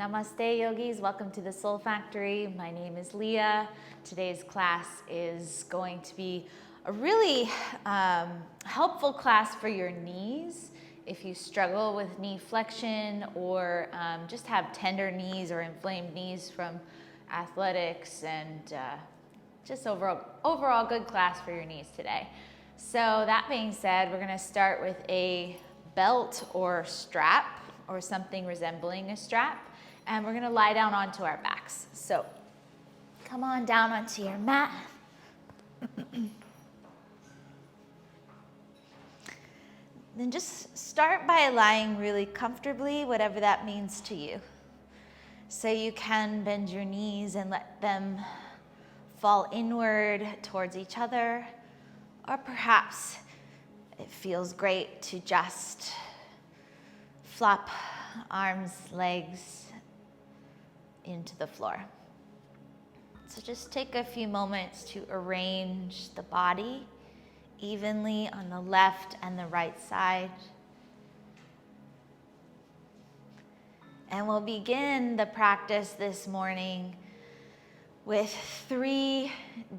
Namaste yogis, welcome to the Soul Factory. My name is Leah. Today's class is going to be a really helpful class for your knees. If you struggle with knee flexion or just have tender knees or inflamed knees from athletics, and just overall good class for your knees today. So that being said, we're going to start with a belt or strap or something resembling a strap. And we're gonna lie down onto our backs. So come on down onto your mat. Then just start by lying really comfortably, whatever that means to you. So you can bend your knees and let them fall inward towards each other, or perhaps it feels great to just flop arms, legs into the floor. So just take a few moments to arrange the body evenly on the left and the right side. And we'll begin the practice this morning with 3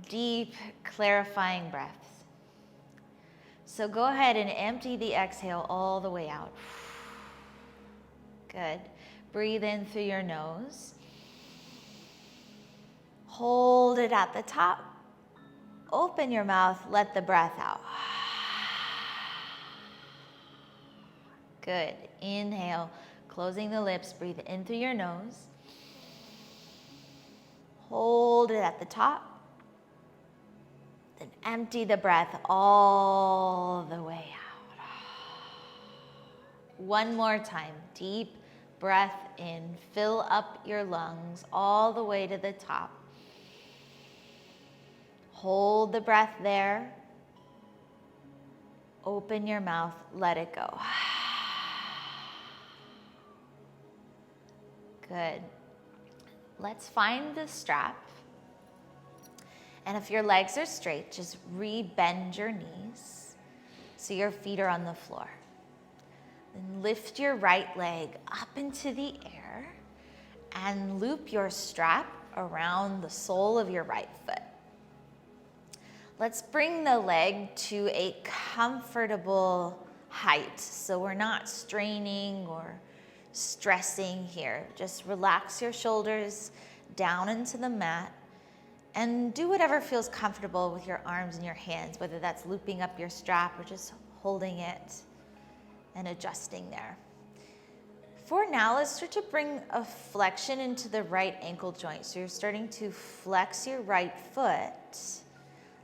deep, clarifying breaths. So go ahead and empty the exhale all the way out. Good. Breathe in through your nose. Hold it at the top. Open your mouth, let the breath out. Good. Inhale, closing the lips, breathe in through your nose. Hold it at the top. Then empty the breath all the way out. One more time. Deep breath in. Fill up your lungs all the way to the top. Hold the breath there. Open your mouth, let it go. Good. Let's find the strap. And if your legs are straight, just re-bend your knees so your feet are on the floor. Then lift your right leg up into the air and loop your strap around the sole of your right foot. Let's bring the leg to a comfortable height so we're not straining or stressing here. Just relax your shoulders down into the mat and do whatever feels comfortable with your arms and your hands, whether that's looping up your strap or just holding it and adjusting there. For now, let's start to bring a flexion into the right ankle joint. So you're starting to flex your right foot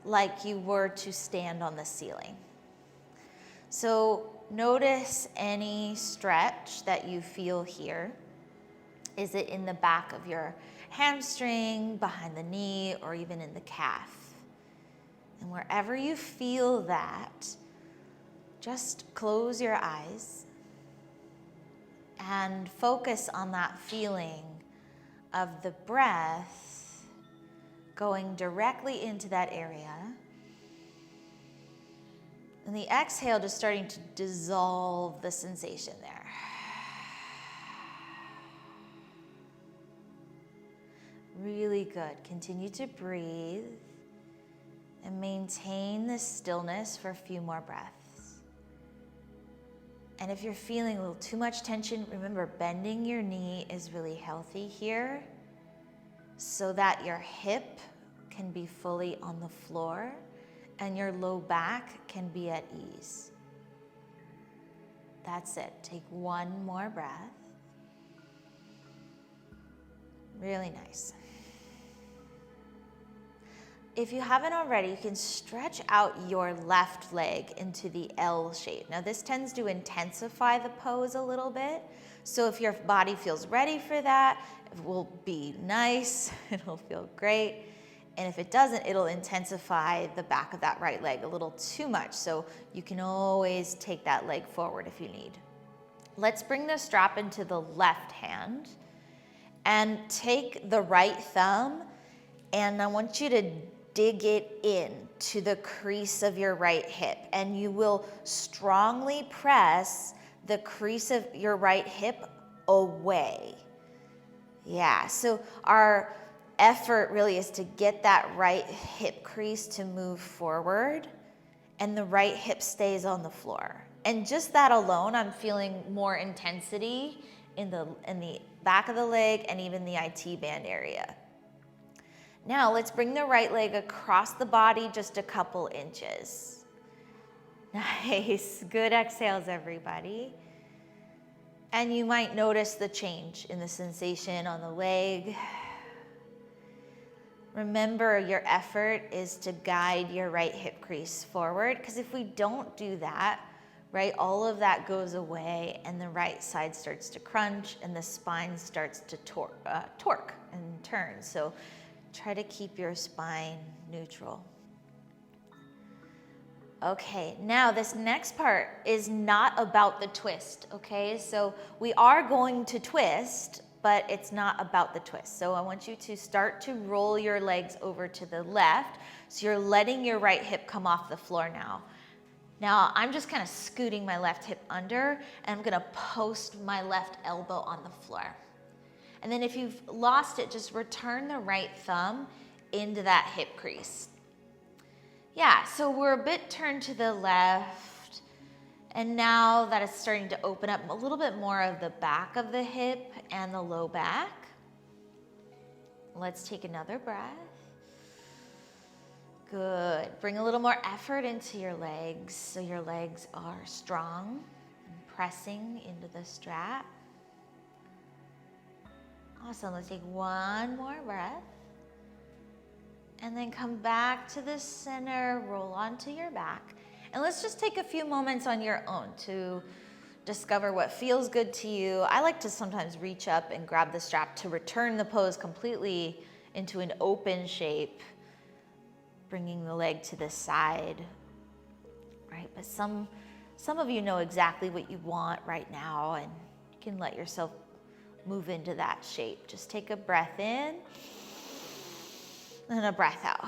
like you were to stand on the ceiling. So notice any stretch that you feel here. Is it in the back of your hamstring, behind the knee, or even in the calf? And wherever you feel that, just close your eyes and focus on that feeling of the breath going directly into that area. And the exhale just starting to dissolve the sensation there. Really good. Continue to breathe and maintain this stillness for a few more breaths. And if you're feeling a little too much tension, remember bending your knee is really healthy here so that your hip can be fully on the floor and your low back can be at ease. That's it. Take one more breath. Really nice. If you haven't already, you can stretch out your left leg into the L shape. Now this tends to intensify the pose a little bit. So if your body feels ready for that, it will be nice, it'll feel great. And if it doesn't, it'll intensify the back of that right leg a little too much. So you can always take that leg forward if you need. Let's bring the strap into the left hand and take the right thumb, and I want you to dig it in to the crease of your right hip, and you will strongly press the crease of your right hip away. Yeah, so our effort really is to get that right hip crease to move forward and the right hip stays on the floor. And just that alone, I'm feeling more intensity in the back of the leg and even the IT band area. Now let's bring the right leg across the body just a couple inches. Nice, good exhales, everybody. And you might notice the change in the sensation on the leg. Remember, your effort is to guide your right hip crease forward, because if we don't do that, right, all of that goes away and the right side starts to crunch and the spine starts to torque and turn. So try to keep your spine neutral. Okay, now this next part is not about the twist, okay? So we are going to twist, but it's not about the twist. So I want you to start to roll your legs over to the left. So you're letting your right hip come off the floor now. Now I'm just kind of scooting my left hip under, and I'm gonna post my left elbow on the floor. And then if you've lost it, just return the right thumb into that hip crease. Yeah, so we're a bit turned to the left, and now that it's starting to open up a little bit more of the back of the hip and the low back. Let's take another breath. Good. Bring a little more effort into your legs so your legs are strong and pressing into the strap. Awesome. Let's take one more breath. And then come back to the center, roll onto your back. And let's just take a few moments on your own to discover what feels good to you. I like to sometimes reach up and grab the strap to return the pose completely into an open shape, bringing the leg to the side, right? But some of you know exactly what you want right now, and you can let yourself move into that shape. Just take a breath in and a breath out.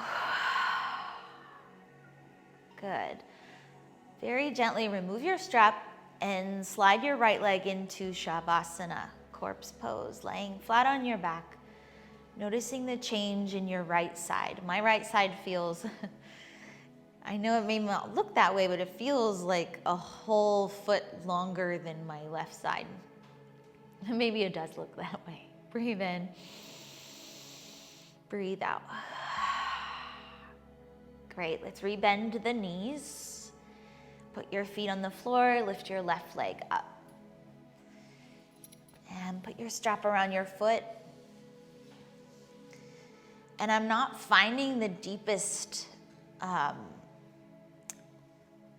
Good. Very gently remove your strap and slide your right leg into Shavasana, corpse pose, laying flat on your back, noticing the change in your right side. My right side feels, I know it may not look that way, but it feels like a whole foot longer than my left side. Maybe it does look that way. Breathe in. Breathe out. Great, let's rebend the knees. Put your feet on the floor, lift your left leg up. And put your strap around your foot. And I'm not finding the deepest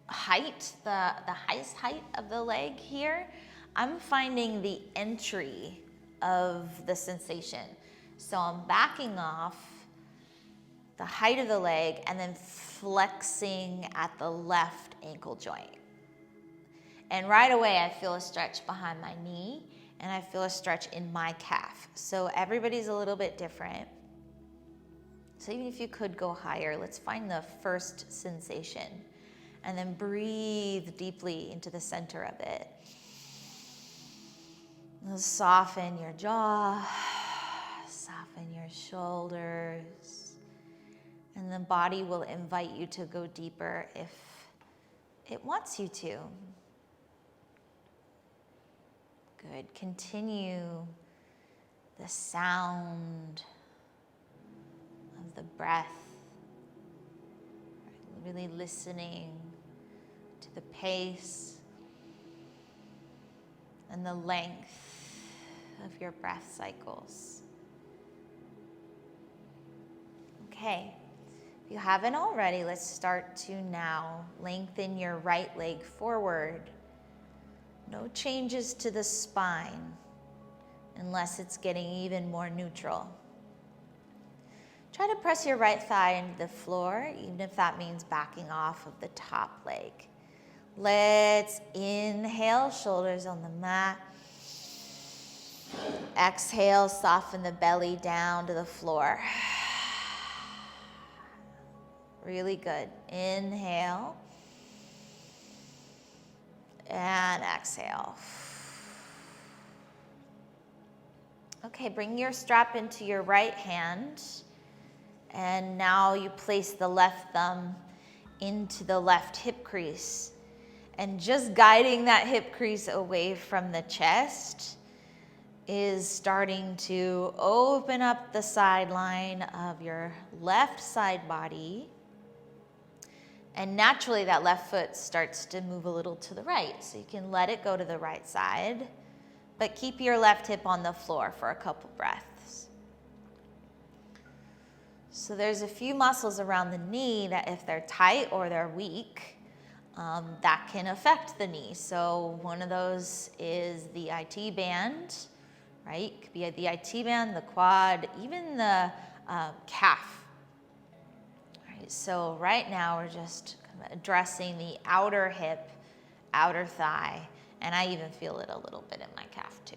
height, the highest height of the leg here. I'm finding the entry of the sensation. So I'm backing off the height of the leg and then flexing at the left ankle joint. And right away I feel a stretch behind my knee and I feel a stretch in my calf. So everybody's a little bit different. So even if you could go higher, let's find the first sensation and then breathe deeply into the center of it. Soften your jaw, soften your shoulders, and the body will invite you to go deeper if it wants you to. Good. Continue the sound of the breath, really listening to the pace and the length of your breath cycles. Okay, if you haven't already, let's start to now lengthen your right leg forward. No changes to the spine unless it's getting even more neutral. Try to press your right thigh into the floor, even if that means backing off of the top leg. Let's inhale, shoulders on the mat. Exhale, soften the belly down to the floor. Really good. Inhale. And exhale. Okay, bring your strap into your right hand. And now you place the left thumb into the left hip crease. And just guiding that hip crease away from the chest is starting to open up the sideline of your left side body. And naturally that left foot starts to move a little to the right. So you can let it go to the right side, but keep your left hip on the floor for a couple breaths. So there's a few muscles around the knee that if they're tight or they're weak, that can affect the knee. So one of those is the IT band, right? It could be the IT band, the quad, even the calf. All right, so right now we're just kind of addressing the outer hip, outer thigh, and I even feel it a little bit in my calf too,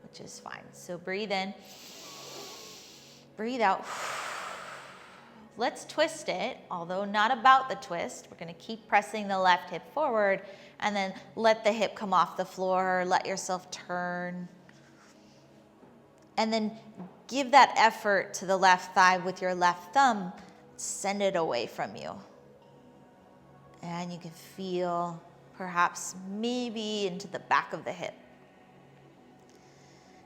which is fine. So breathe in, breathe out. Let's twist it, although not about the twist. We're gonna keep pressing the left hip forward and then let the hip come off the floor, let yourself turn. And then give that effort to the left thigh with your left thumb, send it away from you. And you can feel perhaps maybe into the back of the hip.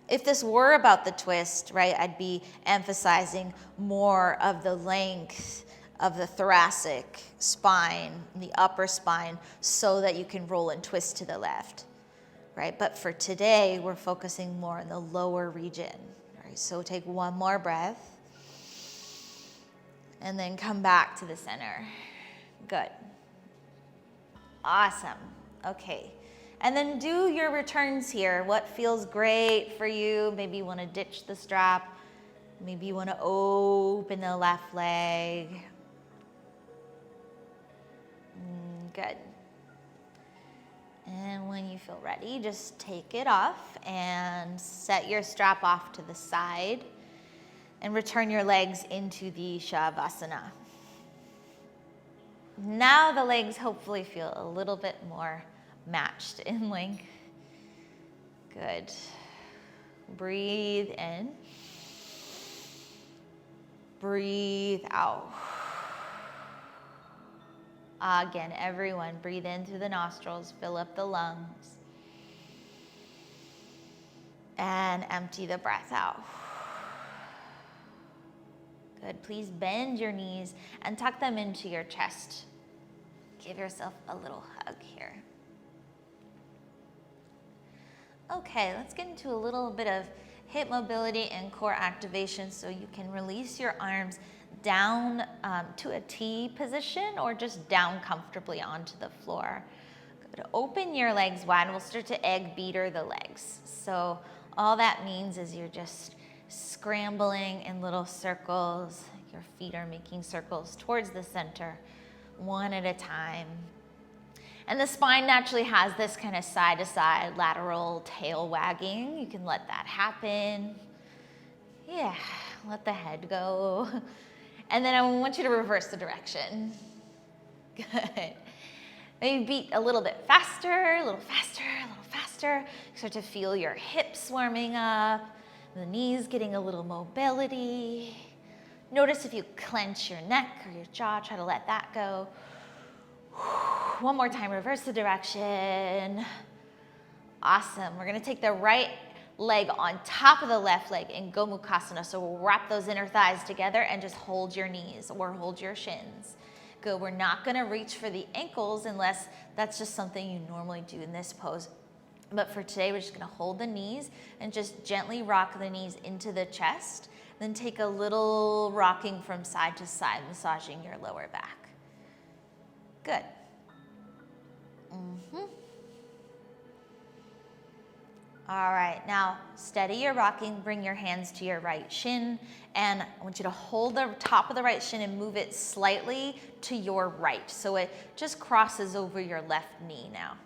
If this were about the twist, right, I'd be emphasizing more of the length of the thoracic spine, the upper spine, so that you can roll and twist to the left, right? But for today, we're focusing more on the lower region, right? So take one more breath and then come back to the center. Good. Awesome. Okay. And then do your returns here. What feels great for you? Maybe you want to ditch the strap. Maybe you want to open the left leg. Good. And when you feel ready, just take it off and set your strap off to the side and return your legs into the Shavasana. Now the legs hopefully feel a little bit more matched in length. Good. Breathe in. Breathe out. Again, everyone, breathe in through the nostrils, fill up the lungs, and empty the breath out. Good. Please bend your knees and tuck them into your chest. Give yourself a little hug here. Okay, let's get into a little bit of hip mobility and core activation so you can release your arms down to a T position or just down comfortably onto the floor. Good. Open your legs wide. We'll start to egg beater the legs. So all that means is you're just scrambling in little circles. Your feet are making circles towards the center, one at a time. And the spine naturally has this kind of side to side lateral tail wagging. You can let that happen. Yeah, let the head go. And then I want you to reverse the direction. Good. Maybe beat a little bit faster, a little faster, a little faster. Start to feel your hips warming up, the knees getting a little mobility. Notice if you clench your neck or your jaw, try to let that go. One more time, reverse the direction. Awesome. We're going to take the right leg on top of the left leg in Gomukhasana. So we'll wrap those inner thighs together and just hold your knees or hold your shins. Good. We're not going to reach for the ankles unless that's just something you normally do in this pose. But for today, we're just going to hold the knees and just gently rock the knees into the chest. Then take a little rocking from side to side, massaging your lower back. Good. All right, now steady your rocking, bring your hands to your right shin, and I want you to hold the top of the right shin and move it slightly to your right, so it just crosses over your left knee now.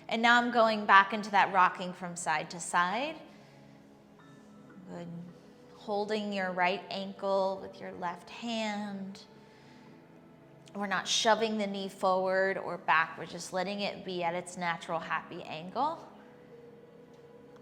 And now I'm going back into that rocking from side to side. Good. Holding your right ankle with your left hand. We're not shoving the knee forward or back. We're just letting it be at its natural happy angle.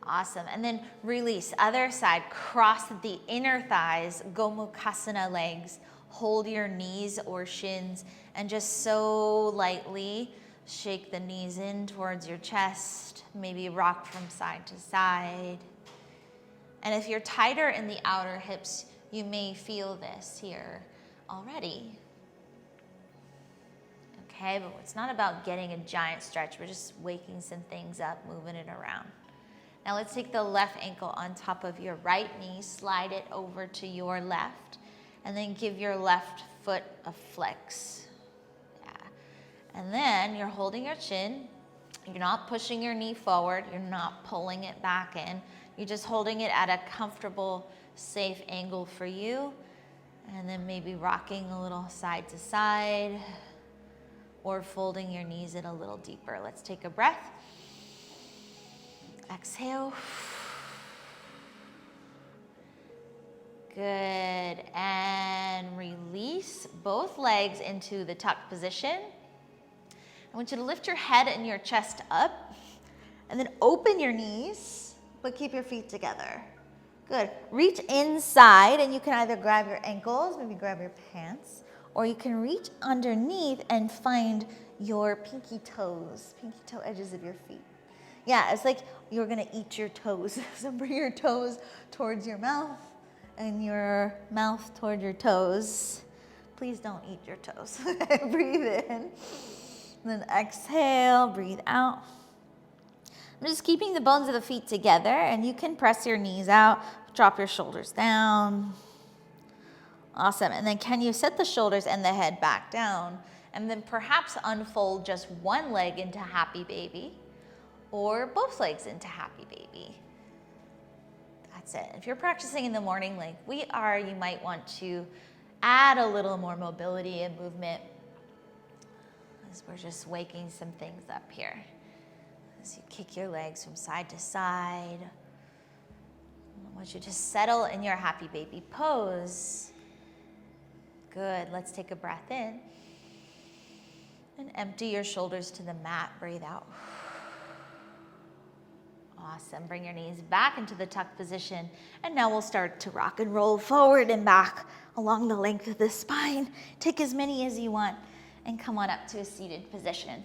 Awesome. And then release. Other side, cross the inner thighs, Gomukhasana legs. Hold your knees or shins and just so lightly shake the knees in towards your chest. Maybe rock from side to side. And if you're tighter in the outer hips, you may feel this here already. Okay, but it's not about getting a giant stretch. We're just waking some things up, moving it around. Now let's take the left ankle on top of your right knee, slide it over to your left, and then give your left foot a flex. Yeah. And then you're holding your chin. You're not pushing your knee forward. You're not pulling it back in. You're just holding it at a comfortable, safe angle for you. And then maybe rocking a little side to side or folding your knees in a little deeper. Let's take a breath. Exhale. Good. And release both legs into the tuck position. I want you to lift your head and your chest up and then open your knees, but keep your feet together. Good. Reach inside and you can either grab your ankles, maybe grab your pants, or you can reach underneath and find your pinky toe edges of your feet. Yeah, it's like you're gonna eat your toes. So bring your toes towards your mouth and your mouth toward your toes. Please don't eat your toes. Breathe in. Then exhale, breathe out. I'm just keeping the bones of the feet together, and you can press your knees out, drop your shoulders down. Awesome. And then can you set the shoulders and the head back down, and then perhaps unfold just one leg into happy baby, or both legs into happy baby. That's it. If you're practicing in the morning like we are, you might want to add a little more mobility and movement as we're just waking some things up here. As you kick your legs from side to side. I want you to settle in your happy baby pose. Good. Let's take a breath in. And empty your shoulders to the mat. Breathe out. Awesome. Bring your knees back into the tuck position. And now we'll start to rock and roll forward and back along the length of the spine. Take as many as you want and come on up to a seated position.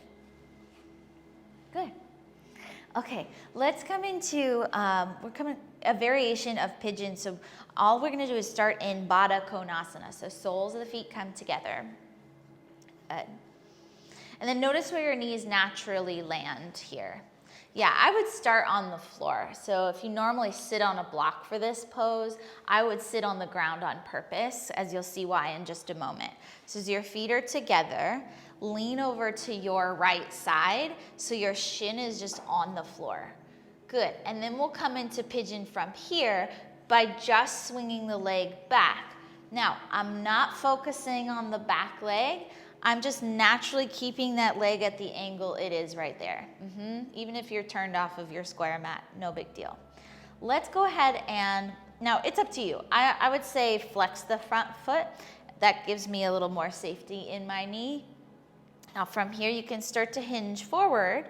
Good. Okay, let's come into, a variation of pigeon. So all we're gonna do is start in Baddha Konasana. So soles of the feet come together. Good. And then notice where your knees naturally land here. Yeah, I would start on the floor. So if you normally sit on a block for this pose, I would sit on the ground on purpose, as you'll see why in just a moment. So as your feet are together, lean over to your right side so your shin is just on the floor. Good. And then we'll come into pigeon from here by just swinging the leg back. Now, I'm not focusing on the back leg. I'm just naturally keeping that leg at the angle it is right there. Even if you're turned off of your square mat, no big deal. Let's go ahead and, now it's up to you. I would say flex the front foot. That gives me a little more safety in my knee. Now from here you can start to hinge forward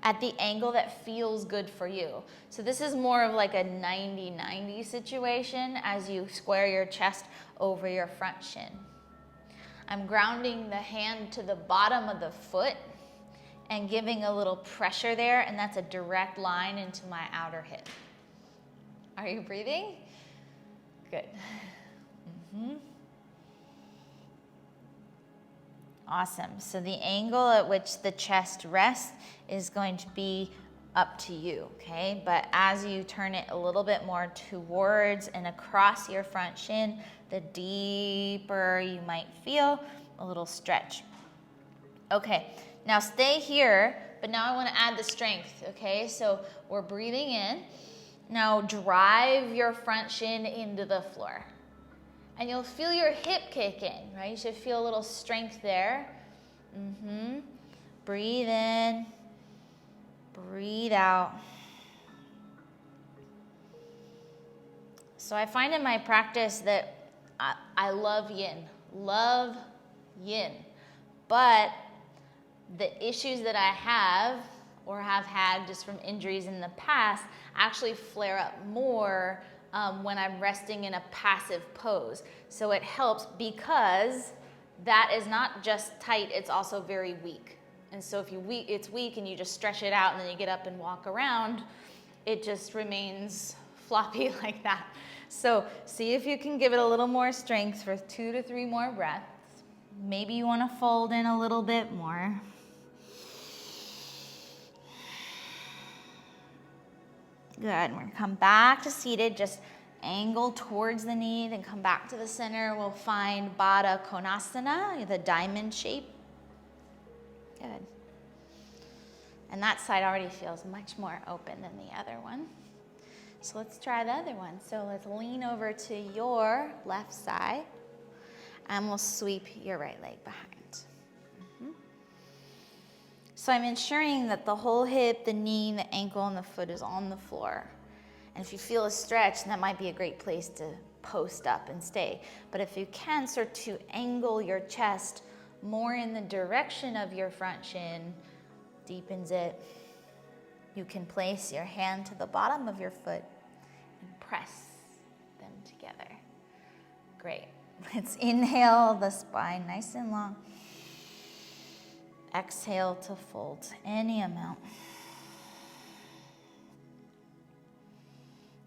at the angle that feels good for you. So this is more of like a 90-90 situation as you square your chest over your front shin. I'm grounding the hand to the bottom of the foot and giving a little pressure there, and that's a direct line into my outer hip. Are you breathing? Good. Awesome. So the angle at which the chest rests is going to be up to you, okay? But as you turn it a little bit more towards and across your front shin, the deeper you might feel a little stretch. Okay, now stay here, but now I want to add the strength, okay? So we're breathing in. Now drive your front shin into the floor. And you'll feel your hip kick in, right? You should feel a little strength there. Breathe in, breathe out. So I find in my practice that I love yin, but the issues that I have or have had just from injuries in the past actually flare up more when I'm resting in a passive pose. So it helps because that is not just tight, it's also very weak. And so if it's weak and you just stretch it out and then you get up and walk around, it just remains floppy like that. So see if you can give it a little more strength for 2 to 3 more breaths. Maybe you want to fold in a little bit more. Good. We're going to come back to seated, just angle towards the knee, then come back to the center. We'll find Baddha Konasana, the diamond shape. Good. And that side already feels much more open than the other one. So let's try the other one. So let's lean over to your left side, and we'll sweep your right leg behind. So I'm ensuring that the whole hip, the knee, the ankle, and the foot is on the floor. And if you feel a stretch, that might be a great place to post up and stay. But if you can start to angle your chest more in the direction of your front shin, deepens it. You can place your hand to the bottom of your foot and press them together. Great. Let's inhale the spine nice and long. Exhale to fold any amount.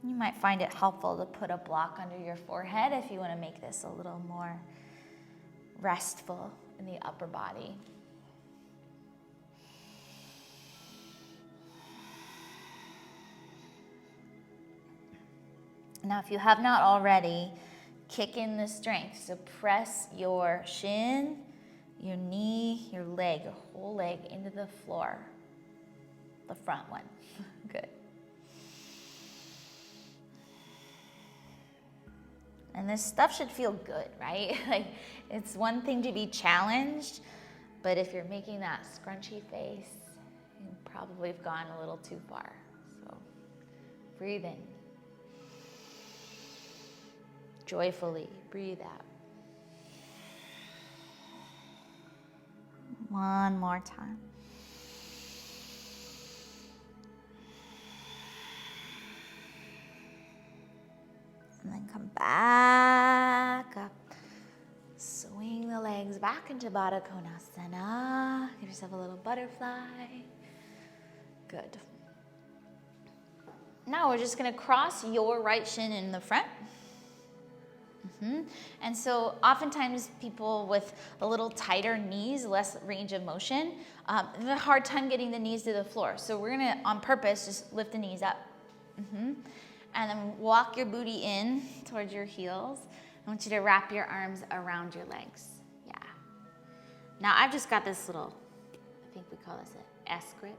You might find it helpful to put a block under your forehead if you want to make this a little more restful in the upper body. Now, if you have not already, kick in the strength. So press your shin, your knee, your leg, your whole leg into the floor. The front one. Good. And this stuff should feel good, right? Like, it's one thing to be challenged, but if you're making that scrunchy face, you probably have gone a little too far. So breathe in. Joyfully breathe out. One more time. And then come back up. Swing the legs back into Baddha Konasana. Give yourself a little butterfly. Good. Now we're just going to cross your right shin in the front. And so oftentimes people with a little tighter knees, less range of motion, have a hard time getting the knees to the floor. So we're going to, on purpose, just lift the knees up. And then walk your booty in towards your heels. I want you to wrap your arms around your legs. Yeah. Now I've just got this little, I think we call this an S grip.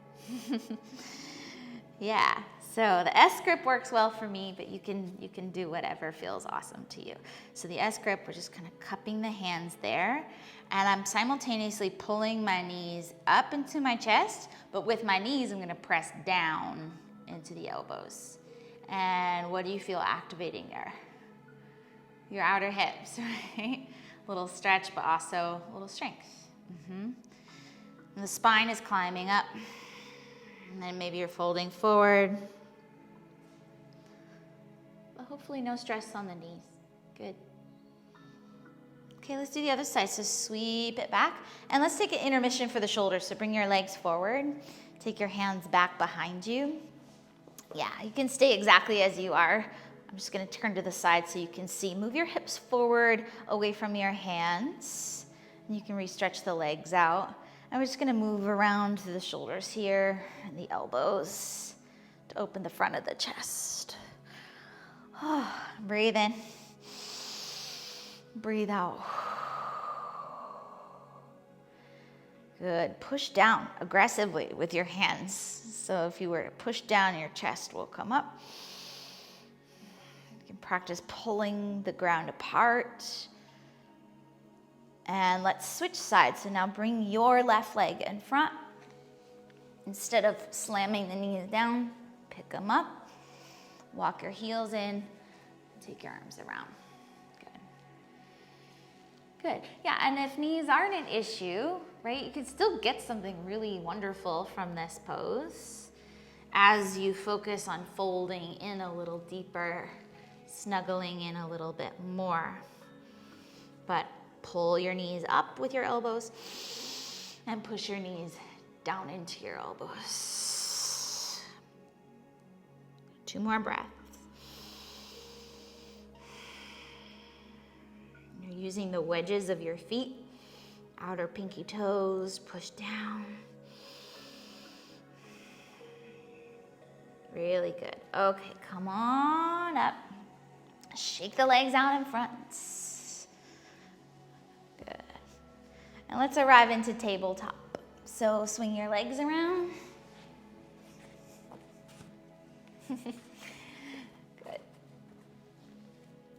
Yeah. So the S grip works well for me, but you can do whatever feels awesome to you. So the S grip, we're just kind of cupping the hands there, and I'm simultaneously pulling my knees up into my chest, but with my knees, I'm going to press down into the elbows. And what do you feel activating there? Your outer hips, right? A little stretch, but also a little strength. And the spine is climbing up. And then maybe you're folding forward. But hopefully no stress on the knees. Good. Okay, let's do the other side. So sweep it back. And let's take an intermission for the shoulders. So bring your legs forward. Take your hands back behind you. Yeah, you can stay exactly as you are. I'm just going to turn to the side so you can see. Move your hips forward away from your hands. And you can re-stretch the legs out. And we're just going to move around to the shoulders here and the elbows to open the front of the chest. Breathe in. Breathe out. Good. Push down aggressively with your hands. So if you were to push down, your chest will come up. You can practice pulling the ground apart. And let's switch sides. So now bring your left leg in front. Instead of slamming the knees down, pick them up. Walk your heels in. Take your arms around. Good. Good. Yeah, and if knees aren't an issue, right, you can still get something really wonderful from this pose as you focus on folding in a little deeper, snuggling in a little bit more. But pull your knees up with your elbows and push your knees down into your elbows. 2 more breaths. You're using the wedges of your feet, outer pinky toes, push down. Really good. Okay, come on up. Shake the legs out in front. Good. And let's arrive into tabletop. So swing your legs around. Good.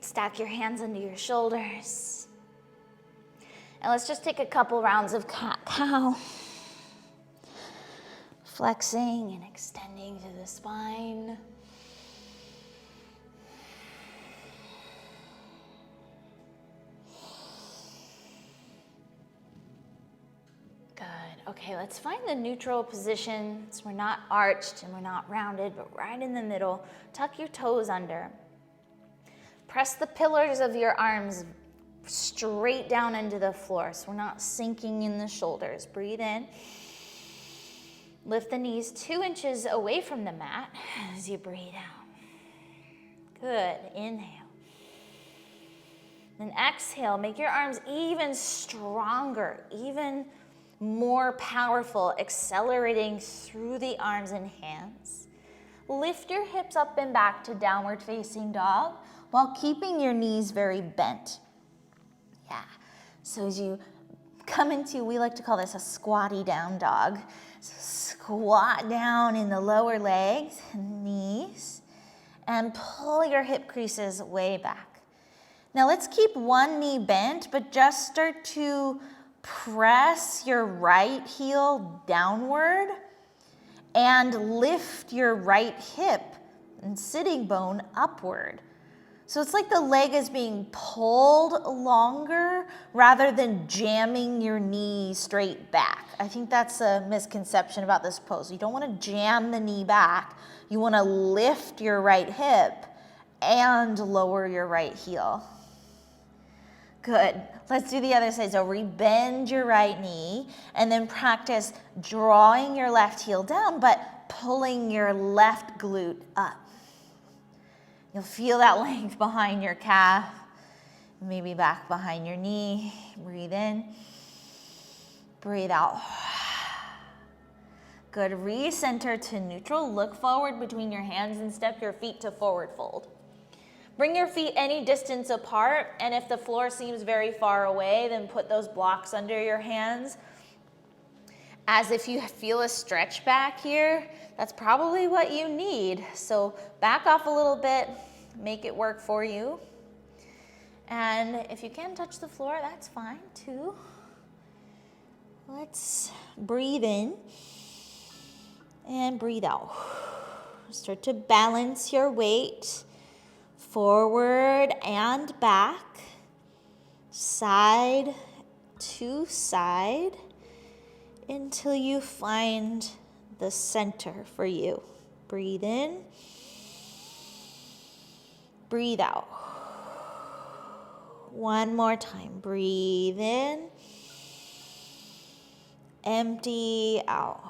Stack your hands under your shoulders. And let's just take a couple rounds of cat-cow. Flexing and extending to the spine. Good. Okay, let's find the neutral position so we're not arched and we're not rounded, but right in the middle. Tuck your toes under. Press the pillars of your arms straight down into the floor so we're not sinking in the shoulders. Breathe in. Lift the knees 2 inches away from the mat as you breathe out. Good. Inhale. Then exhale. Make your arms even stronger, even more powerful, accelerating through the arms and hands. Lift your hips up and back to downward facing dog while keeping your knees very bent. Yeah. So as you come into, we like to call this a squatty down dog. So squat down in the lower legs and knees and pull your hip creases way back. Now let's keep one knee bent, but just start to press your right heel downward and lift your right hip and sitting bone upward. So it's like the leg is being pulled longer rather than jamming your knee straight back. I think that's a misconception about this pose. You don't want to jam the knee back. You want to lift your right hip and lower your right heel. Good. Let's do the other side. So rebend your right knee and then practice drawing your left heel down, but pulling your left glute up. You'll feel that length behind your calf, maybe back behind your knee. Breathe in, breathe out. Good. Recenter to neutral. Look forward between your hands and step your feet to forward fold. Bring your feet any distance apart, and if the floor seems very far away, then put those blocks under your hands. As if you feel a stretch back here, that's probably what you need. So back off a little bit, make it work for you. And if you can touch the floor, that's fine too. Let's breathe in and breathe out. Start to balance your weight forward and back, side to side, until you find the center for you. Breathe in, breathe out. One more time. Breathe in, empty out.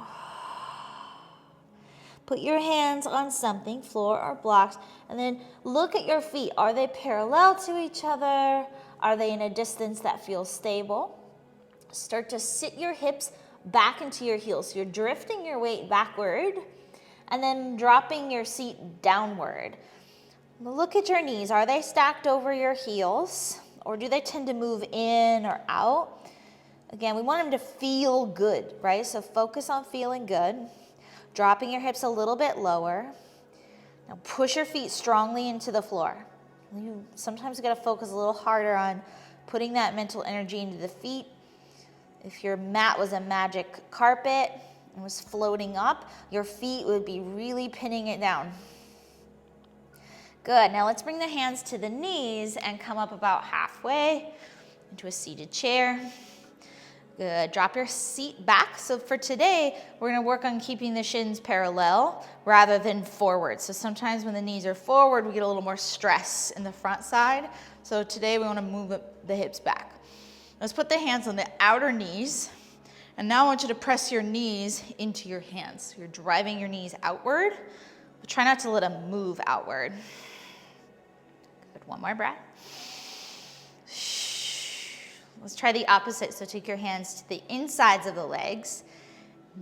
Put your hands on something, floor or blocks, and then look at your feet. Are they parallel to each other? Are they in a distance that feels stable? Start to sit your hips back into your heels. So you're drifting your weight backward and then dropping your seat downward. Look at your knees. Are they stacked over your heels or do they tend to move in or out? Again, we want them to feel good, right? So focus on feeling good. Dropping your hips a little bit lower. Now push your feet strongly into the floor. You sometimes got to focus a little harder on putting that mental energy into the feet. If your mat was a magic carpet and was floating up, your feet would be really pinning it down. Good. Now let's bring the hands to the knees and come up about halfway. into a seated chair. Good, drop your seat back. So for today, we're gonna work on keeping the shins parallel rather than forward. So sometimes when the knees are forward, we get a little more stress in the front side. So today we wanna move the hips back. Let's put the hands on the outer knees. And now I want you to press your knees into your hands. You're driving your knees outward, but try not to let them move outward. Good, one more breath. Let's try the opposite. So take your hands to the insides of the legs.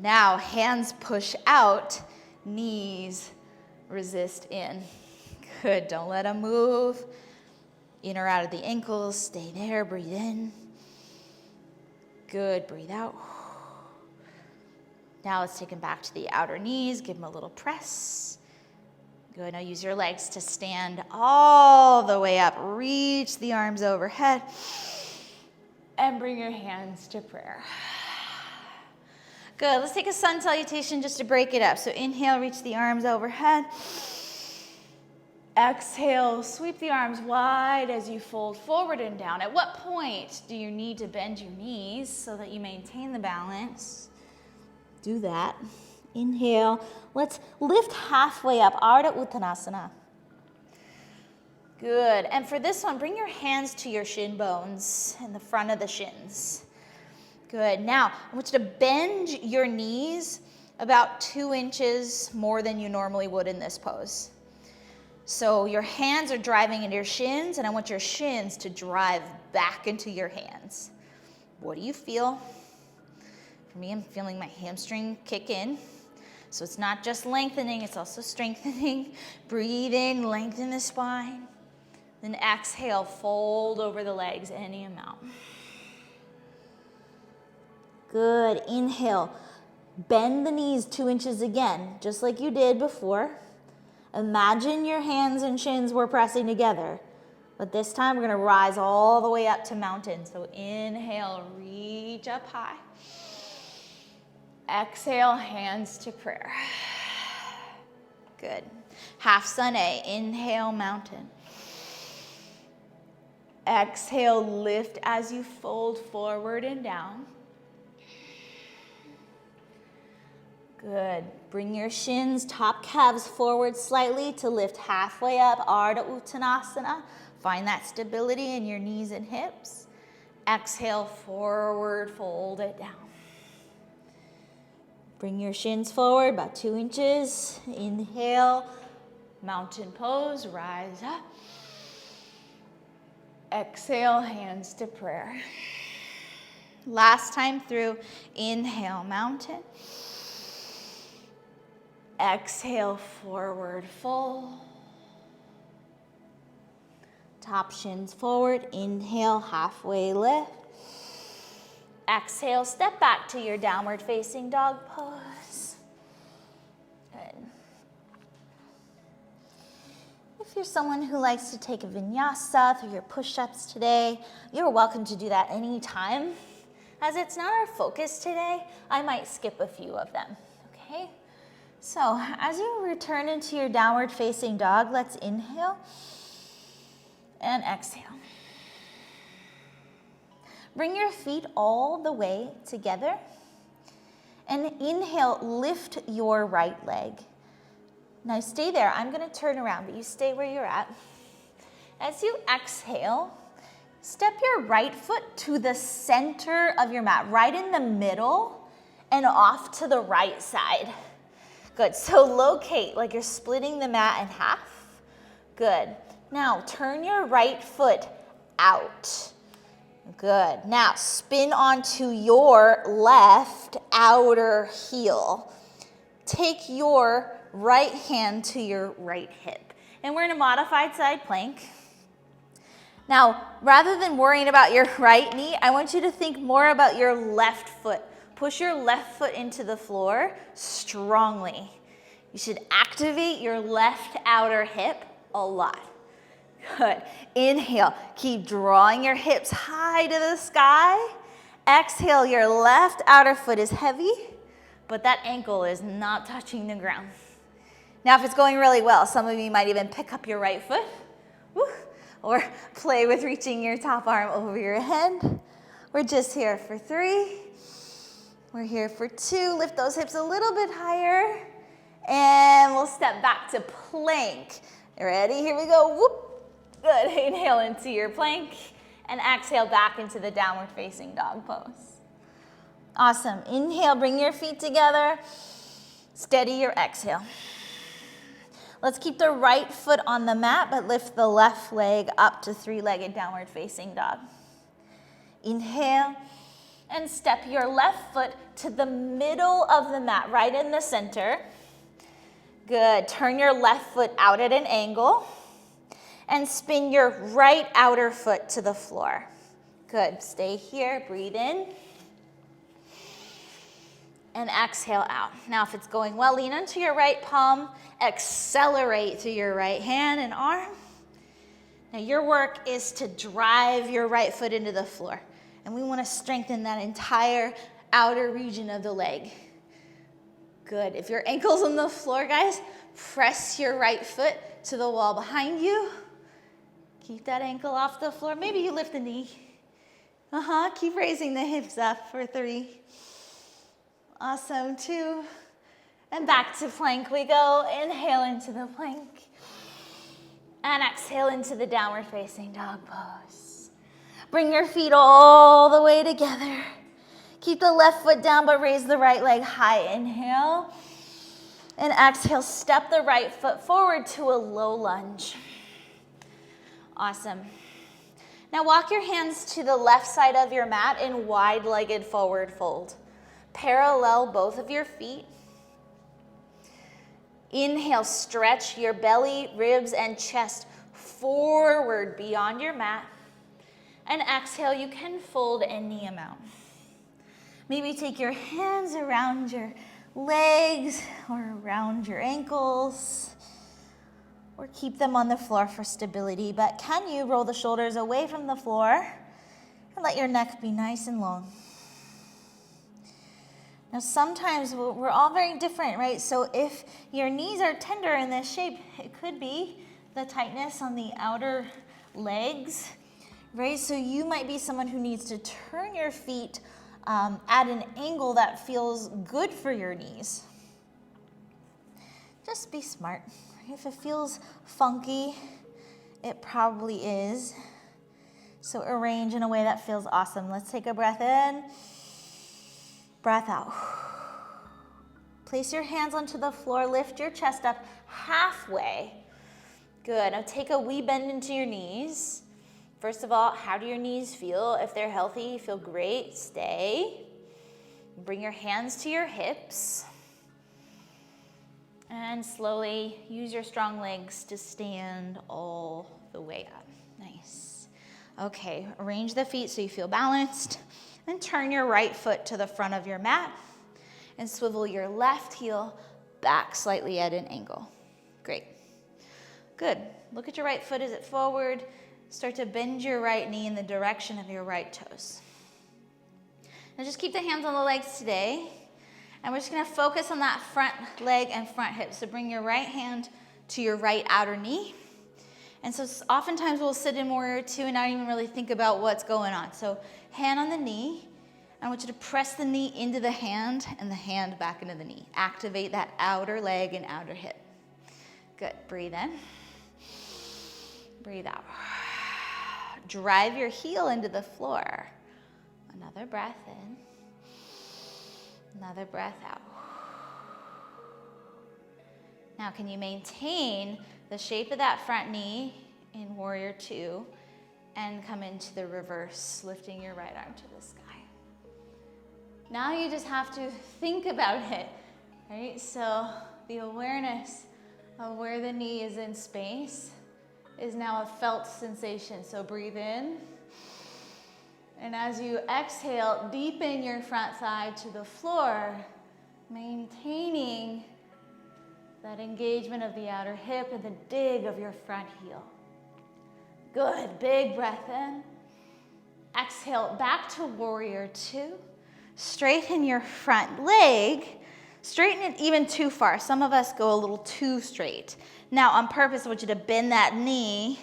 Now hands push out, knees resist in. Good, don't let them move. In or out of the ankles, stay there, breathe in. Good, breathe out. Now let's take them back to the outer knees, give them a little press. Good, now use your legs to stand all the way up. Reach the arms overhead. And bring your hands to prayer. Good, let's take a sun salutation just to break it up. So inhale, reach the arms overhead. Exhale, sweep the arms wide as you fold forward and down. At what point do you need to bend your knees so that you maintain the balance? Do that. Inhale, let's lift halfway up, Ardha Uttanasana. Good, and for this one, bring your hands to your shin bones in the front of the shins. Good, now I want you to bend your knees about 2 inches more than you normally would in this pose. So your hands are driving into your shins, and I want your shins to drive back into your hands. What do you feel? For me, I'm feeling my hamstring kick in. So it's not just lengthening, it's also strengthening. Breathe in, lengthen the spine. Then exhale, fold over the legs any amount. Good, inhale. Bend the knees 2 inches again, just like you did before. Imagine your hands and shins were pressing together. But this time we're gonna rise all the way up to mountain. So inhale, reach up high. Exhale, hands to prayer. Good. Half sun A, inhale, mountain. Exhale, lift as you fold forward and down. Good. Bring your shins, top calves forward slightly to lift halfway up, Ardha Uttanasana. Find that stability in your knees and hips. Exhale, forward, fold it down. Bring your shins forward about 2 inches. Inhale, mountain pose, rise up. Exhale, hands to prayer. Last time through, inhale, mountain. Exhale, forward fold. Top shins forward, inhale, halfway lift. Exhale, step back to your downward facing dog pose. Good. If you're someone who likes to take a vinyasa through your push-ups today, you're welcome to do that anytime. As it's not our focus today, I might skip a few of them, okay? So as you return into your downward facing dog, let's inhale and exhale. Bring your feet all the way together and inhale, lift your right leg. Now stay there. I'm gonna turn around, but you stay where you're at. As you exhale, step your right foot to the center of your mat, right in the middle and off to the right side. Good, so locate like you're splitting the mat in half. Good, now turn your right foot out. Good, now spin onto your left outer heel. Take your right hand to your right hip. And we're in a modified side plank. Now, rather than worrying about your right knee, I want you to think more about your left foot. Push your left foot into the floor strongly. You should activate your left outer hip a lot. Good. Inhale. Keep drawing your hips high to the sky. Exhale, your left outer foot is heavy, but that ankle is not touching the ground. Now, if it's going really well, some of you might even pick up your right foot. Woo. or play with reaching your top arm over your head. We're just here for 3. We're here for 2. Lift those hips a little bit higher. And we'll step back to plank. Ready? Here we go. Whoop. Good. Inhale into your plank. And exhale back into the downward facing dog pose. Awesome. Inhale, bring your feet together. Steady your exhale. Let's keep the right foot on the mat, but lift the left leg up to 3-legged downward facing dog. Inhale, and step your left foot to the middle of the mat, right in the center. Good. Turn your left foot out at an angle, and spin your right outer foot to the floor. Good. Stay here. Breathe in. And exhale out. Now, if it's going well, lean onto your right palm, accelerate through your right hand and arm. Now, your work is to drive your right foot into the floor. And we want to strengthen that entire outer region of the leg. Good. If your ankle's on the floor, guys, press your right foot to the wall behind you. Keep that ankle off the floor. Maybe you lift the knee. Keep raising the hips up for 3. Awesome, 2. And back to plank we go. Inhale into the plank. And exhale into the downward facing dog pose. Bring your feet all the way together. Keep the left foot down, but raise the right leg high. Inhale. And exhale, step the right foot forward to a low lunge. Awesome. Now walk your hands to the left side of your mat in wide-legged forward fold. Parallel both of your feet. Inhale, stretch your belly, ribs, and chest forward beyond your mat. And exhale, you can fold any amount. Maybe take your hands around your legs or around your ankles, or keep them on the floor for stability. But can you roll the shoulders away from the floor and let your neck be nice and long? Now, sometimes we're all very different, right? So if your knees are tender in this shape, it could be the tightness on the outer legs, right? So you might be someone who needs to turn your feet at an angle that feels good for your knees. Just be smart. If it feels funky, it probably is. So arrange in a way that feels awesome. Let's take a breath in. Breath out. Place your hands onto the floor. Lift your chest up halfway. Good. Now take a wee bend into your knees. First of all, how do your knees feel? If they're healthy, feel great. Stay. Bring your hands to your hips. And slowly use your strong legs to stand all the way up. Nice. Okay, arrange the feet so you feel balanced. Then turn your right foot to the front of your mat and swivel your left heel back slightly at an angle. Great. Good. Look at your right foot as it forward. Start to bend your right knee in the direction of your right toes. Now just keep the hands on the legs today. And we're just going to focus on that front leg and front hip. So bring your right hand to your right outer knee. And so oftentimes we'll sit in Warrior 2 and not even really think about what's going on. So hand on the knee. I want you to press the knee into the hand and the hand back into the knee. Activate that outer leg and outer hip. Good. Breathe in. Breathe out. Drive your heel into the floor. Another breath in. Another breath out. Now, can you maintain the shape of that front knee in Warrior 2 and come into the reverse, lifting your right arm to the sky? Now you just have to think about it, right? So the awareness of where the knee is in space is now a felt sensation. So breathe in. And as you exhale, deepen your front thigh to the floor, maintaining that engagement of the outer hip and the dig of your front heel. Good, big breath in. Exhale, back to Warrior 2. Straighten your front leg. Straighten it even too far. Some of us go a little too straight. Now, on purpose, I want you to bend that knee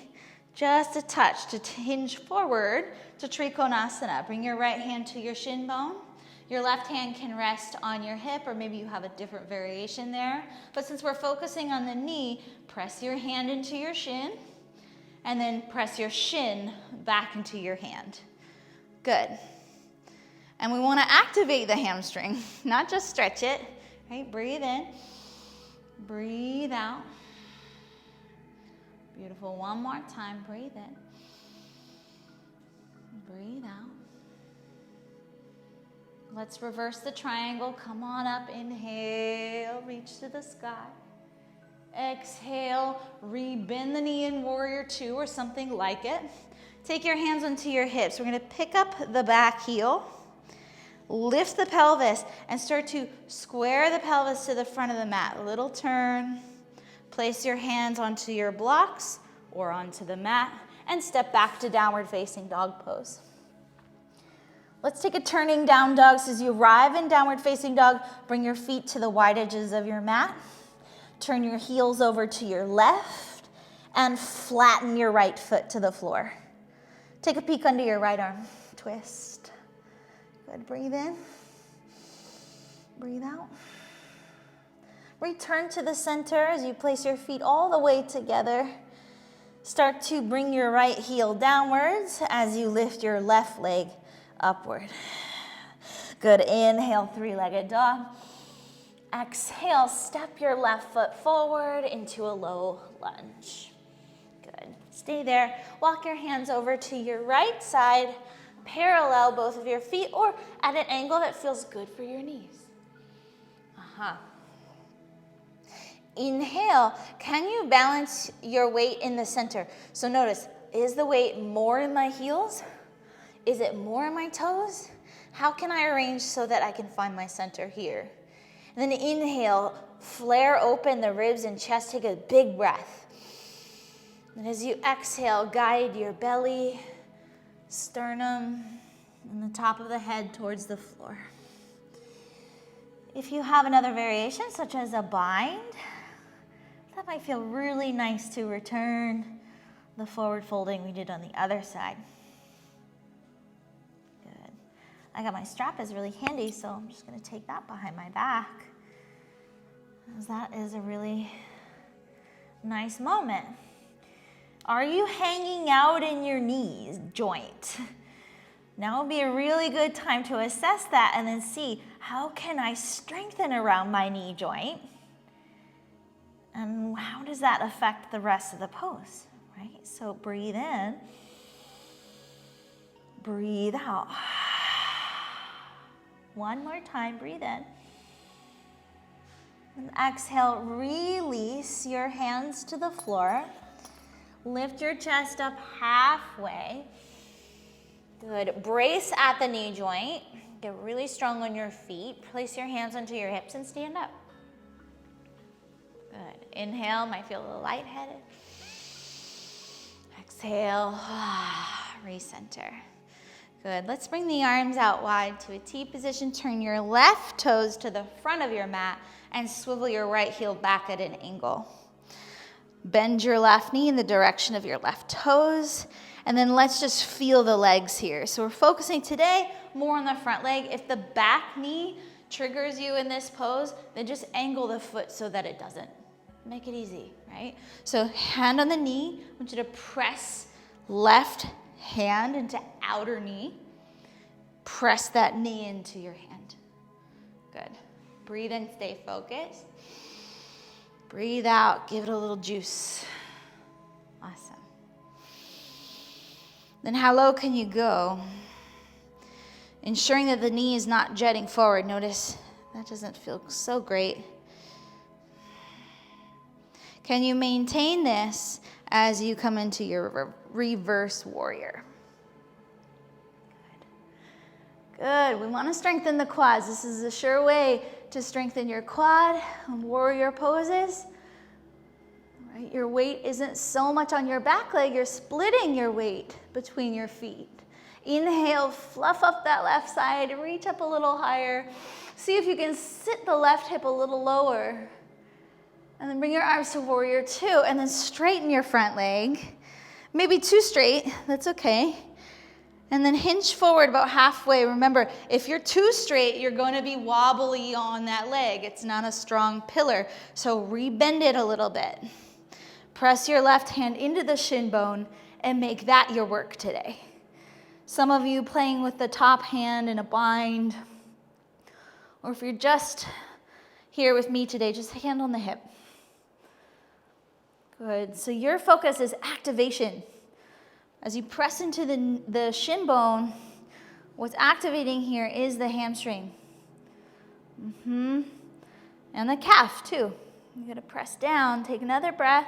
Just a touch to hinge forward to Trikonasana. Bring your right hand to your shin bone. Your left hand can rest on your hip, or maybe you have a different variation there. But since we're focusing on the knee, press your hand into your shin, and then press your shin back into your hand. Good. And we want to activate the hamstring, not just stretch it. Right? Breathe in, breathe out. Beautiful. One more time. Breathe in, breathe out. Let's reverse the triangle. Come on up. Inhale, reach to the sky. Exhale, rebend the knee in warrior two or something like it. Take your hands onto your hips. We're going to pick up the back heel, lift the pelvis, and start to square the pelvis to the front of the mat. A little turn. Place your hands onto your blocks or onto the mat and step back to downward facing dog pose. Let's take a turning down dog. So as you arrive in downward facing dog, bring your feet to the wide edges of your mat. Turn your heels over to your left and flatten your right foot to the floor. Take a peek under your right arm. Twist. Good. Breathe in. Breathe out. Return to the center as you place your feet all the way together. Start to bring your right heel downwards as you lift your left leg upward. Good. Inhale, three-legged dog. Exhale, step your left foot forward into a low lunge. Good. Stay there. Walk your hands over to your right side. Parallel both of your feet or at an angle that feels good for your knees. Inhale. Can you balance your weight in the center? So notice, is the weight more in my heels? Is it more in my toes? How can I arrange so that I can find my center here? And then inhale, flare open the ribs and chest, take a big breath. And as you exhale, guide your belly, sternum, and the top of the head towards the floor. If you have another variation, such as a bind, that might feel really nice to return the forward folding we did on the other side. Good. I got my strap is really handy, so I'm just going to take that behind my back, as that is a really nice moment. Are you hanging out in your knees joint? Now would be a really good time to assess that and then see, how can I strengthen around my knee joint? And how does that affect the rest of the pose, right? So breathe in, breathe out. One more time, breathe in. And exhale, release your hands to the floor. Lift your chest up halfway. Good. Brace at the knee joint. Get really strong on your feet. Place your hands onto your hips and stand up. Good. Inhale, might feel a little lightheaded. Exhale, recenter. Good. Let's bring the arms out wide to a T position. Turn your left toes to the front of your mat and swivel your right heel back at an angle. Bend your left knee in the direction of your left toes. And then let's just feel the legs here. So we're focusing today more on the front leg. If the back knee triggers you in this pose, then just angle the foot so that it doesn't. Make it easy, right? So hand on the knee. I want you to press left hand into outer knee. Press that knee into your hand. Good. Breathe in, stay focused. Breathe out, give it a little juice. Awesome. Then how low can you go? Ensuring that the knee is not jutting forward. Notice that doesn't feel so great. Can you maintain this as you come into your reverse warrior? Good. We want to strengthen the quads. This is a sure way to strengthen your quad and warrior poses. Right? Your weight isn't so much on your back leg. You're splitting your weight between your feet. Inhale, fluff up that left side, reach up a little higher. See if you can sit the left hip a little lower. And then bring your arms to warrior two, and then straighten your front leg. maybe too straight, that's okay. And then hinge forward about halfway. Remember, if you're too straight, you're going to be wobbly on that leg. It's not a strong pillar. So rebend it a little bit. Press your left hand into the shin bone and make that your work today. Some of you playing with the top hand in a bind, or if you're just here with me today, just hand on the hip. Good. So your focus is activation. As you press into the shin bone, what's activating here is the hamstring. And the calf too. You're gonna press down, take another breath.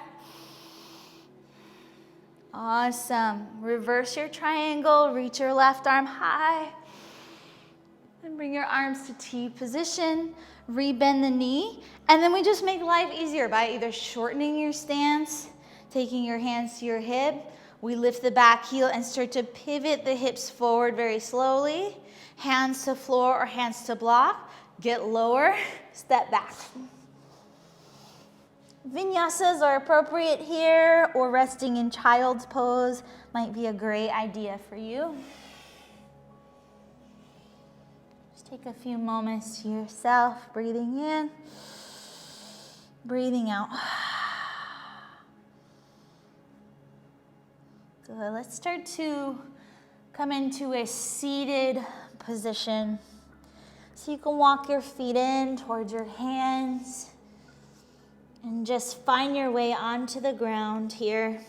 Awesome. Reverse your triangle, reach your left arm high. And bring your arms to T position. Rebend the knee. And then we just make life easier by either shortening your stance, taking your hands to your hip. We lift the back heel and start to pivot the hips forward very slowly. Hands to floor or hands to block. Get lower, step back. Vinyasas are appropriate here, or resting in child's pose might be a great idea for you. Just take a few moments to yourself, breathing in, breathing out. Good. Let's start to come into a seated position. So you can walk your feet in towards your hands and just find your way onto the ground here.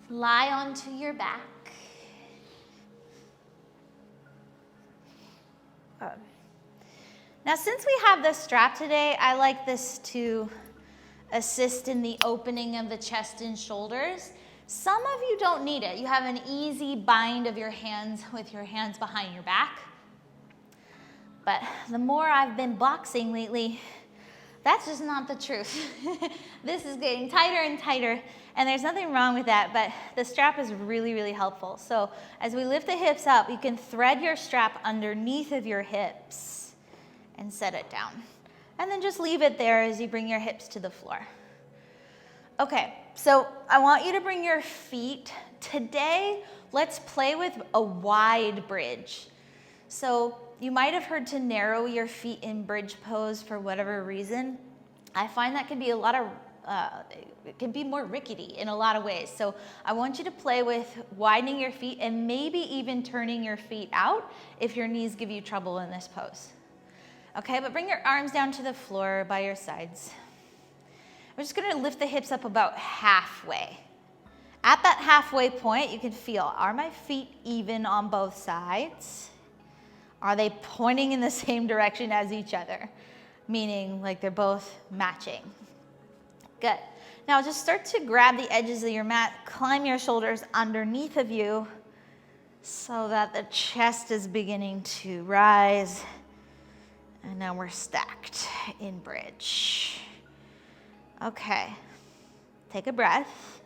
Lie onto your back. Now, since we have this strap today, I like this to assist in the opening of the chest and shoulders. Some of you don't need it. You have an easy bind of your hands with your hands behind your back. But the more I've been boxing lately, that's just not the truth. This is getting tighter and tighter, and there's nothing wrong with that, but the strap is really, really helpful. So as we lift the hips up, you can thread your strap underneath of your hips and set it down. And then just leave it there as you bring your hips to the floor. Okay, so I want you to bring your feet. Today, let's play with a wide bridge. So you might have heard to narrow your feet in bridge pose for whatever reason. I find that can be it can be more rickety in a lot of ways. So I want you to play with widening your feet and maybe even turning your feet out if your knees give you trouble in this pose. Okay, but bring your arms down to the floor by your sides. We're just gonna lift the hips up about halfway. At that halfway point, you can feel, are my feet even on both sides? Are they pointing in the same direction as each other? Meaning like they're both matching. Good. Now just start to grab the edges of your mat, climb your shoulders underneath of you so that the chest is beginning to rise. And now we're stacked in bridge. Okay. Take a breath.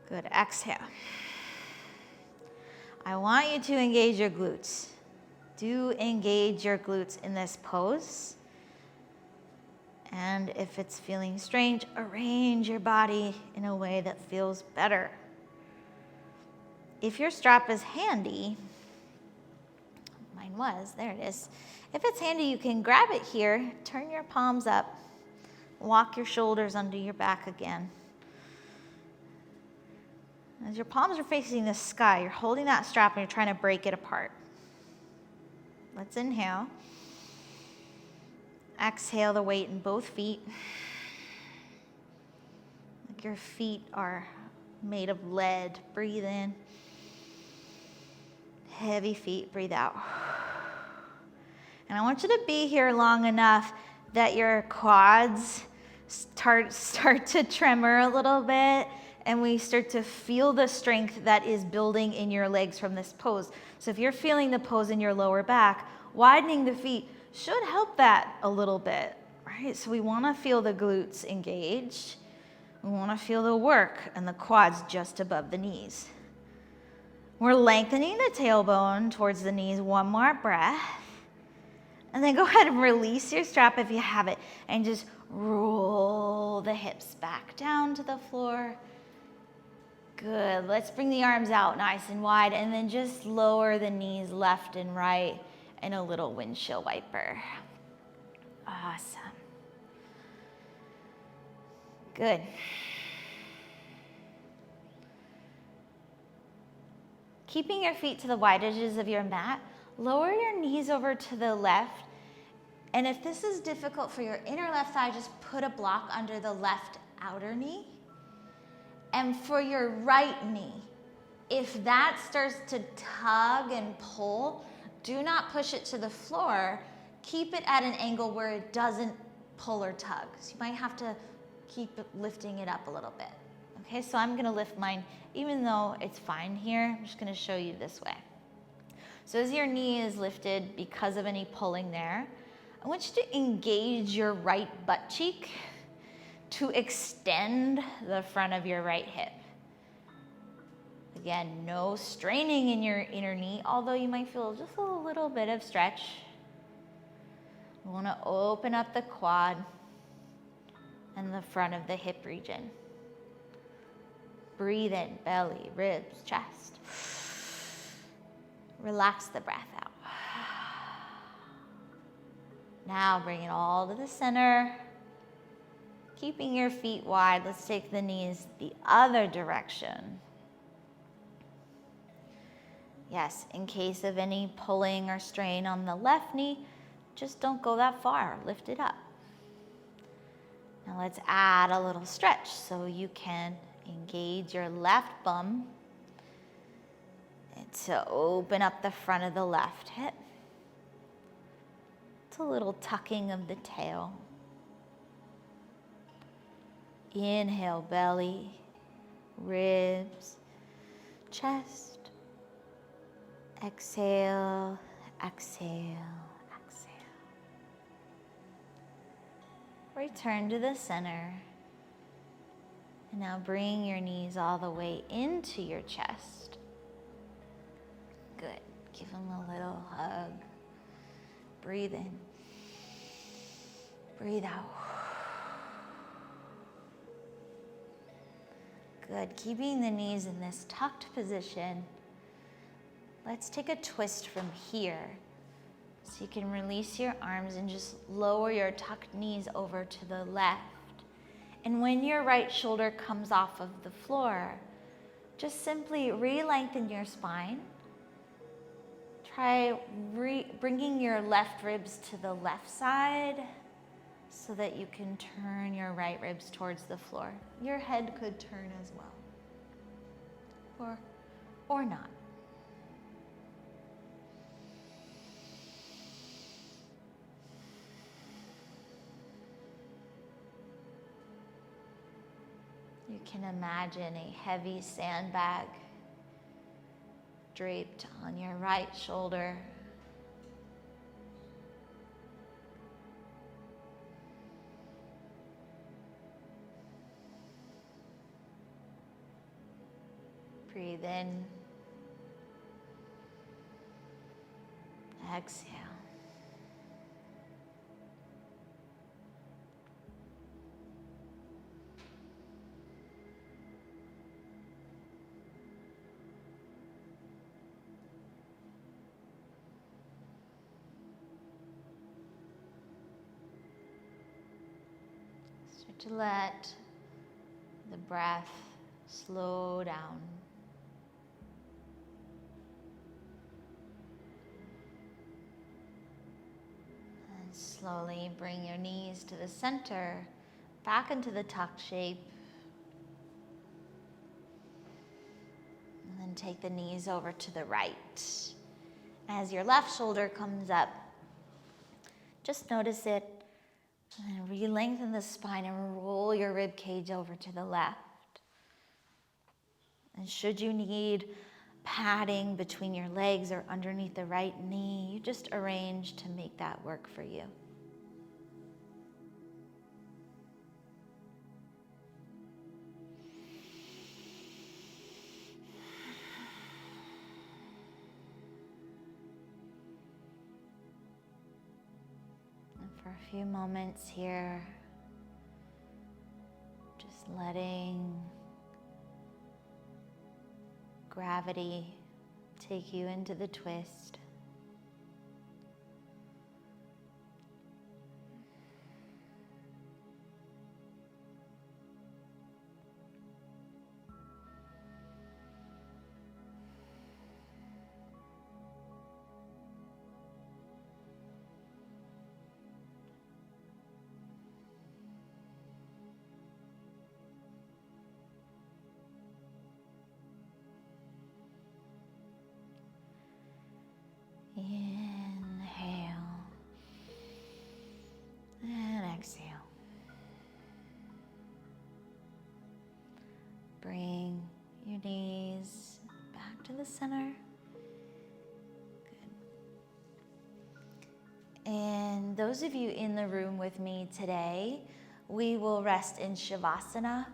Good. Exhale. I want you to engage your glutes. Do engage your glutes in this pose. And if it's feeling strange, arrange your body in a way that feels better. If your strap is handy, mine was, there it is. If it's handy, you can grab it here, turn your palms up, walk your shoulders under your back again. As your palms are facing the sky, you're holding that strap and you're trying to break it apart. Let's inhale. Exhale the weight in both feet. Like your feet are made of lead. Breathe in. Heavy feet, breathe out. And I want you to be here long enough that your quads start to tremor a little bit, and we start to feel the strength that is building in your legs from this pose. So if you're feeling the pose in your lower back, widening the feet should help that a little bit, right? So we want to feel the glutes engaged. We want to feel the work and the quads just above the knees. We're lengthening the tailbone towards the knees. One more breath. And then go ahead and release your strap if you have it, and just roll the hips back down to the floor. Good. Let's bring the arms out nice and wide, and then just lower the knees left and right in a little windshield wiper. Awesome. Good. Keeping your feet to the wide edges of your mat, lower your knees over to the left. And if this is difficult for your inner left thigh, just put a block under the left outer knee. And for your right knee, if that starts to tug and pull, do not push it to the floor. Keep it at an angle where it doesn't pull or tug. So you might have to keep lifting it up a little bit. Okay, so I'm gonna lift mine, even though it's fine here, I'm just gonna show you this way. So as your knee is lifted because of any pulling there, I want you to engage your right butt cheek to extend the front of your right hip. Again, no straining in your inner knee, although you might feel just a little bit of stretch. We want to open up the quad and the front of the hip region. Breathe in, belly, ribs, chest. Relax the breath out. Now bring it all to the center. Keeping your feet wide, let's take the knees the other direction. Yes, in case of any pulling or strain on the left knee, just don't go that far, lift it up. Now let's add a little stretch so you can engage your left bum to open up the front of the left hip. It's a little tucking of the tail. Inhale, belly, ribs, chest. Exhale, exhale, exhale. Return to the center. And now bring your knees all the way into your chest. Good. Give them a little hug. Breathe in. Breathe out. Good. Keeping the knees in this tucked position. Let's take a twist from here. So you can release your arms and just lower your tucked knees over to the left. And when your right shoulder comes off of the floor, just simply re-lengthen your spine. Try bringing your left ribs to the left side so that you can turn your right ribs towards the floor. Your head could turn as well, or not. You can imagine a heavy sandbag draped on your right shoulder. Breathe in. Exhale. Start to let the breath slow down. And slowly bring your knees to the center, back into the tuck shape. And then take the knees over to the right. As your left shoulder comes up, just notice it. And then re-lengthen the spine and roll your rib cage over to the left. And should you need padding between your legs or underneath the right knee, you just arrange to make that work for you. a few moments here, just letting gravity take you into the twist. Inhale and exhale. Bring your knees back to the center. Good. And those of you in the room with me today, we will rest in Shavasana,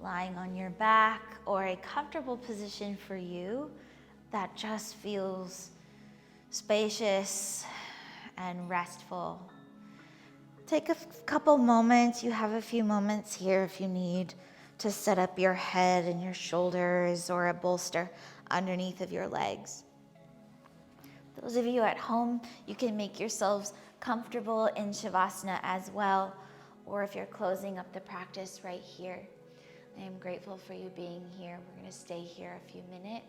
lying on your back or a comfortable position for you that just feels spacious and restful. Take a couple moments. You have a few moments here if you need to set up your head and your shoulders or a bolster underneath of your legs. Those of you at home, you can make yourselves comfortable in Shavasana as well, or if you're closing up the practice right here. I am grateful for you being here. We're going to stay here a few minutes.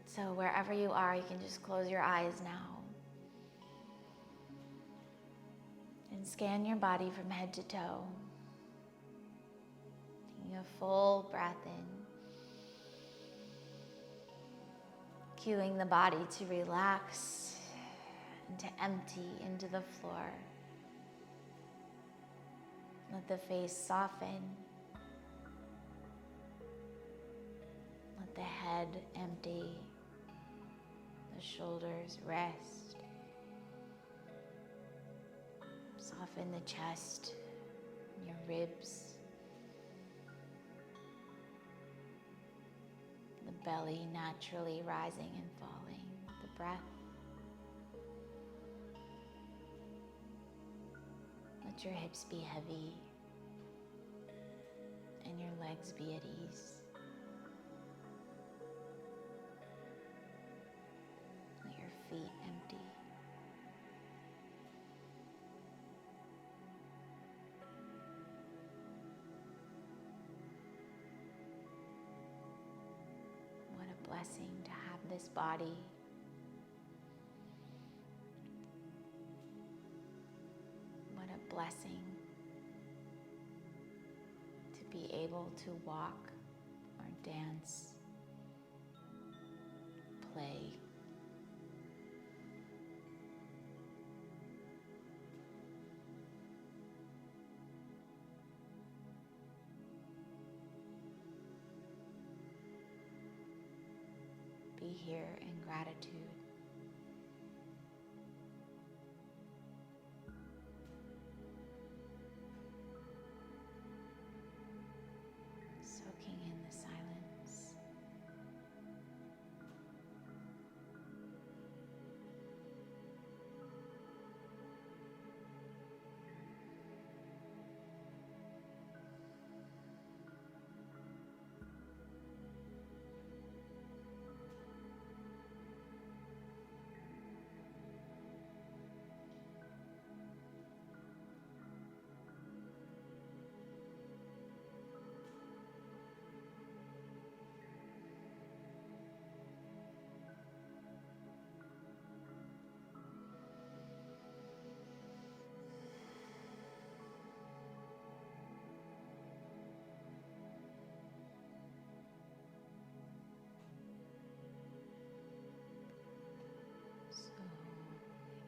So wherever you are, you can just close your eyes now. And scan your body from head to toe. Taking a full breath in. Cueing the body to relax and to empty into the floor. Let the face soften. Let the head empty. The shoulders rest. Soften the chest, your ribs, the belly naturally rising and falling with the breath. Let your hips be heavy and your legs be at ease. Let your feet empty. What a blessing to have this body. What a blessing to be able to walk or dance, play. Be here in gratitude. Soaking in the silence.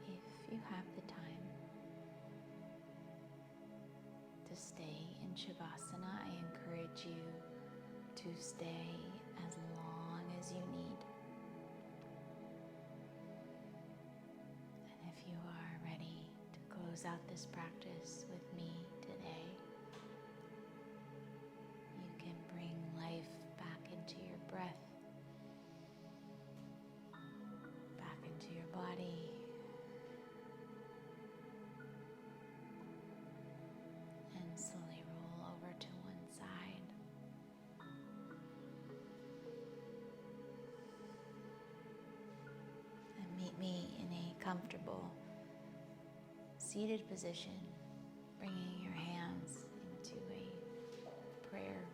If you have the time to stay in Shavasana, I encourage you to stay as long as you need. And if you are ready to close out this practice with me today, you can bring life back into your breath, back into your body. comfortable seated position, bringing your hands into a prayer.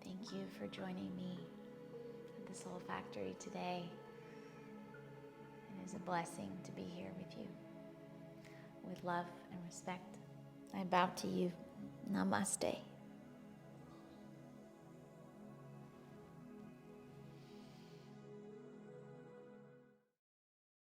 Thank you for joining me at the Soul Factory today. It is a blessing to be here with you. With love and respect, I bow to you. Namaste.